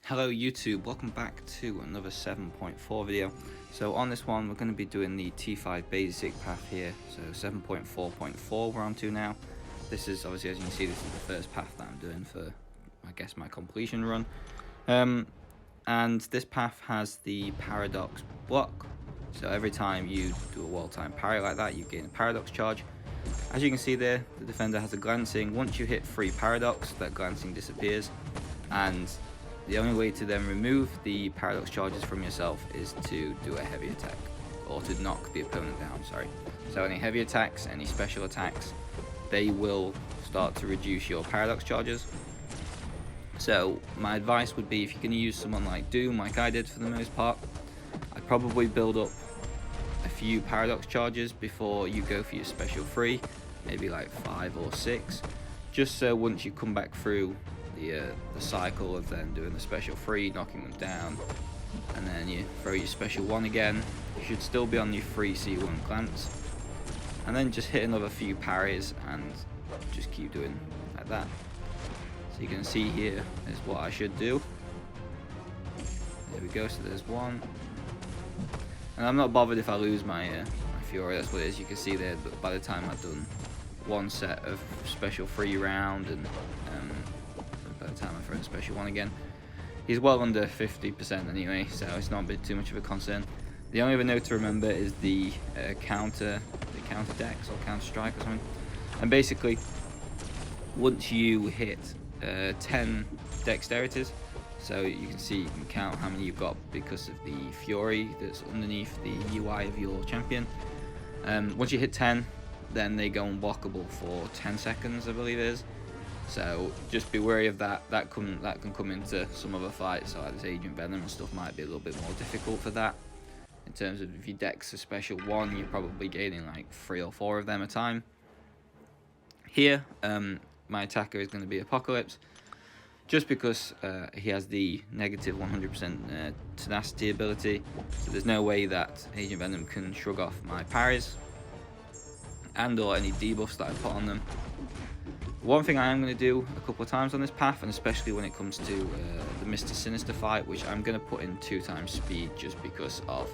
Hello YouTube, welcome back to another 7.4 video. So on this one we're going to be doing the T5 basic path here, so 7.4.4 we're on to now. This is obviously, as you can see, this is the first path that I'm doing for, I guess, my completion run. And this path has the paradox block, so every time you do a wall time parry like that you gain a paradox charge. As you can see there, the defender has a glancing. Once you hit 3 paradox, that glancing disappears, and the only way to then remove the paradox charges from yourself is to do a heavy attack, or to knock the opponent down, sorry. So any heavy attacks, any special attacks, they will start to reduce your paradox charges. So my advice would be, if you're going to use someone like Doom, like I did for the most part, I'd probably build up a few paradox charges before you go for your special 3, maybe like 5 or 6, just so once you come back through the cycle of then doing the special 3, knocking them down, and then you throw your special 1 again, you should still be on your 3 C1 Qlimpse, and then just hit another few parries and just keep doing like that. So you can see here is what I should do. There we go, so there's 1, and I'm not bothered if I lose my Fury, that's what it is. You can see there, but by the time I've done 1 set of special 3 round, and by the time I throw the special 1 again, he's well under 50% anyway, so it's not a bit too much of a concern. The only other note to remember is the counter dex or counter strike or something. And basically, once you hit 10 dexterities, so you can see, you can count how many you've got because of the Fury that's underneath the UI of your champion. Once you hit 10, then they go unblockable for 10 seconds, I believe it is. So just be wary of that. That can come into some other fights, so like this Agent Venom and stuff might be a little bit more difficult for that. In terms of if you dex a special 1, you're probably gaining like 3 or 4 of them a time. Here, my attacker is going to be Apocalypse, just because he has the negative 100% tenacity ability, so there's no way that Agent Venom can shrug off my parries and or any debuffs that I put on them. One thing I am going to do a couple of times on this path, and especially when it comes to the Mr. Sinister fight, which I'm going to put in 2 times speed just because of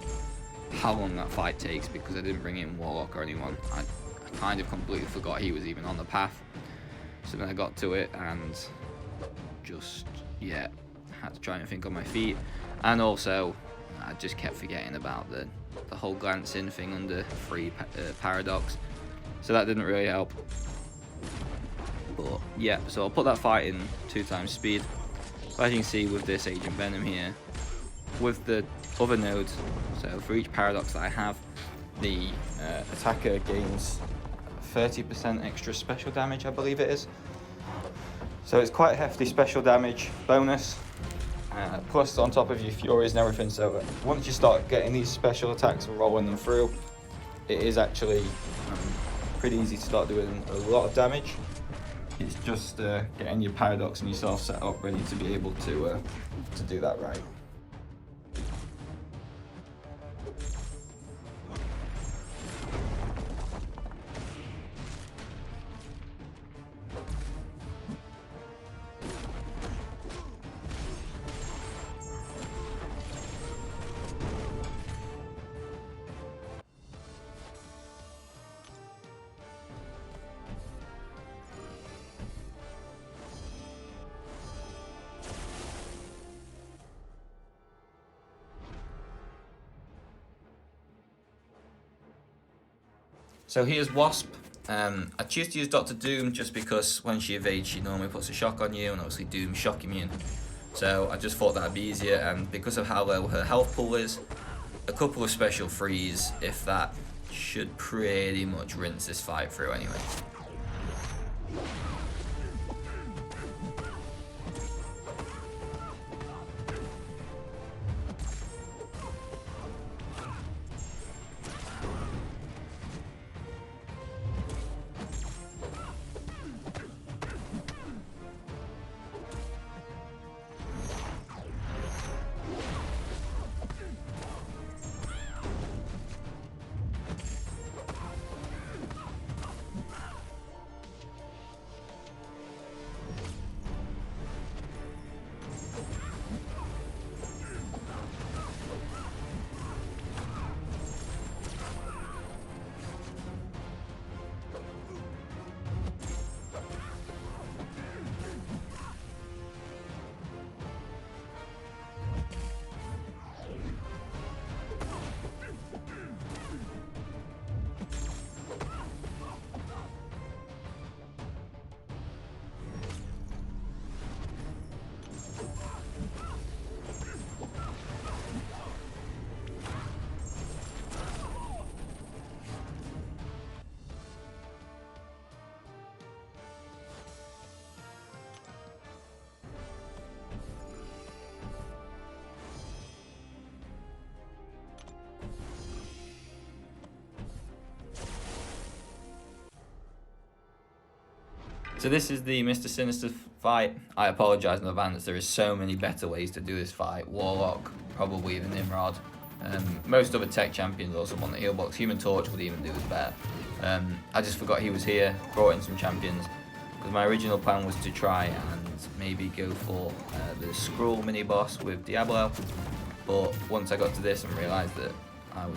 how long that fight takes, because I didn't bring in Warlock or anyone. I kind of completely forgot he was even on the path. So then I got to it and just, yeah, had to try and think on my feet. And also, I just kept forgetting about the whole glancing thing under 3 paradox. So that didn't really help. But yeah, so I'll put that fight in 2 times speed. But as you can see with this Agent Venom here, with the other nodes, so for each paradox that I have, the attacker gains 30% extra special damage, I believe it is. So it's quite a hefty special damage bonus, plus on top of your Furies and everything. So once you start getting these special attacks and rolling them through, it is actually pretty easy to start doing a lot of damage. It's just getting your paradox and yourself set up ready to be able to do that right. So here's Wasp. I choose to use Dr. Doom just because when she evades, she normally puts a shock on you, and obviously Doom's shock immune. So I just thought that'd be easier, and because of how low her health pool is, a couple of special 3s, if that, should pretty much rinse this fight through anyway. So this is the Mr. Sinister fight. I apologise in advance, there is so many better ways to do this fight. Warlock, probably even Nimrod. Most other tech champions or someone that healbox. Human Torch would even do this better. I just forgot he was here, brought in some champions. Because my original plan was to try and maybe go for the Skrull mini boss with Diablo. But once I got to this and realised that I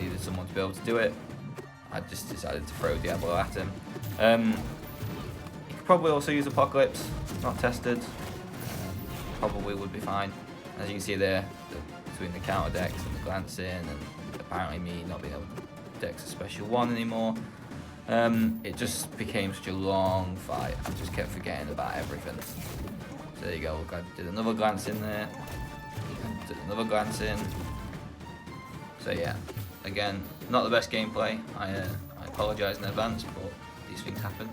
needed someone to be able to do it, I just decided to throw Diablo at him. You could probably also use Apocalypse, not tested. Probably would be fine. As you can see there, between the counter decks and the glance in, and apparently me not being able to dex a special one anymore, it just became such a long fight. I just kept forgetting about everything. So there you go, I did another glance in there, and did another glance in. So yeah, again, not the best gameplay. I apologise in advance, but these things happen.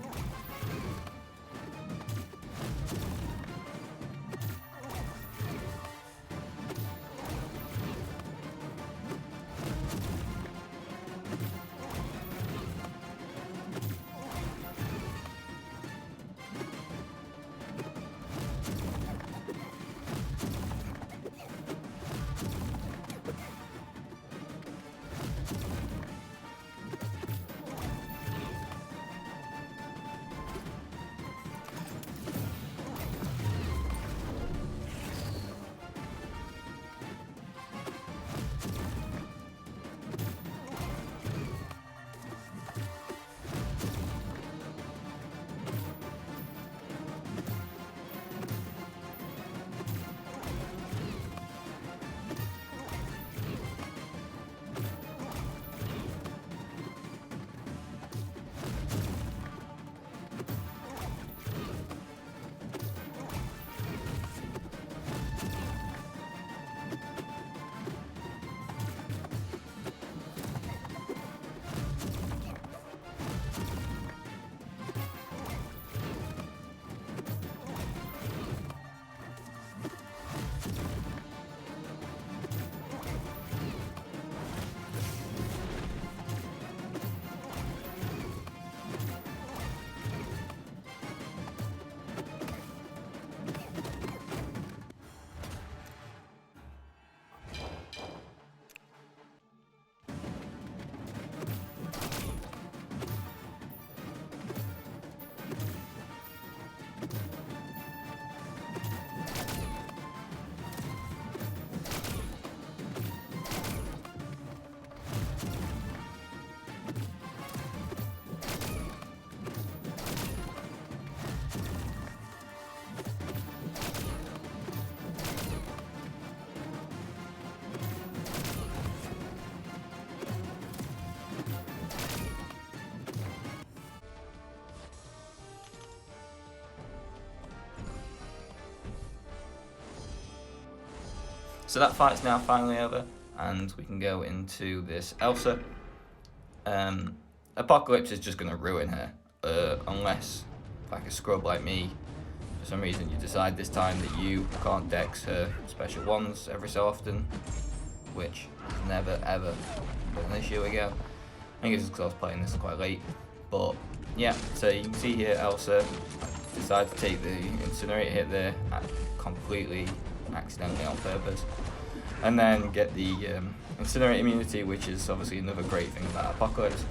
So that fight's now finally over, and we can go into this Elsa. Apocalypse is just going to ruin her, unless, like a scrub like me, for some reason you decide this time that you can't dex her special ones every so often, which has never ever been an issue again. I think it's just because I was playing this quite late, but yeah, so you can see here Elsa decided to take the Incinerate hit there, completely accidentally on purpose, and then get the Incinerate immunity, which is obviously another great thing about Apocalypse.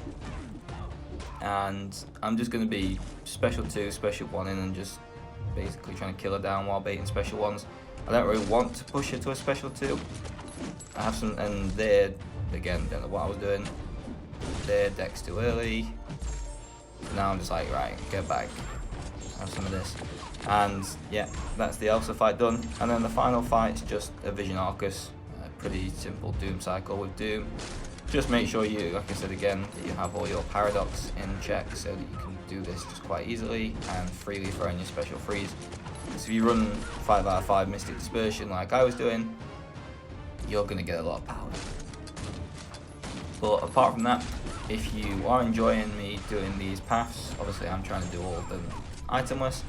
And I'm just going to be special 2, special 1 in, and just basically trying to kill her down while baiting special 1s. I don't really want to push her to a special 2. I have some, and there, again, don't know what I was doing. There, dex too early. Now I'm just like, right, get back. Have some of this. And yeah, that's the Elsa fight done. And then the final fight is just a Vision Arcus. A pretty simple Doom cycle with Doom. Just make sure you, like I said again, that you have all your paradox in check so that you can do this just quite easily and freely throw in your special freeze. So if you run 5 out of 5 Mystic Dispersion like I was doing, you're going to get a lot of power. But apart from that, if you are enjoying me doing these paths, obviously I'm trying to do all of them itemless,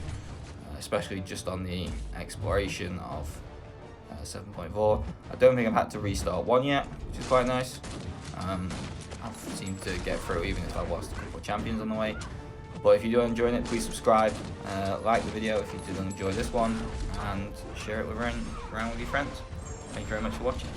especially just on the exploration of 7.4. I don't think I've had to restart one yet, which is quite nice. I've seemed to get through even if I've lost a couple of champions on the way. But if you're enjoying it, please subscribe, like the video if you did enjoy this one, and share it around with your friends. Thank you very much for watching.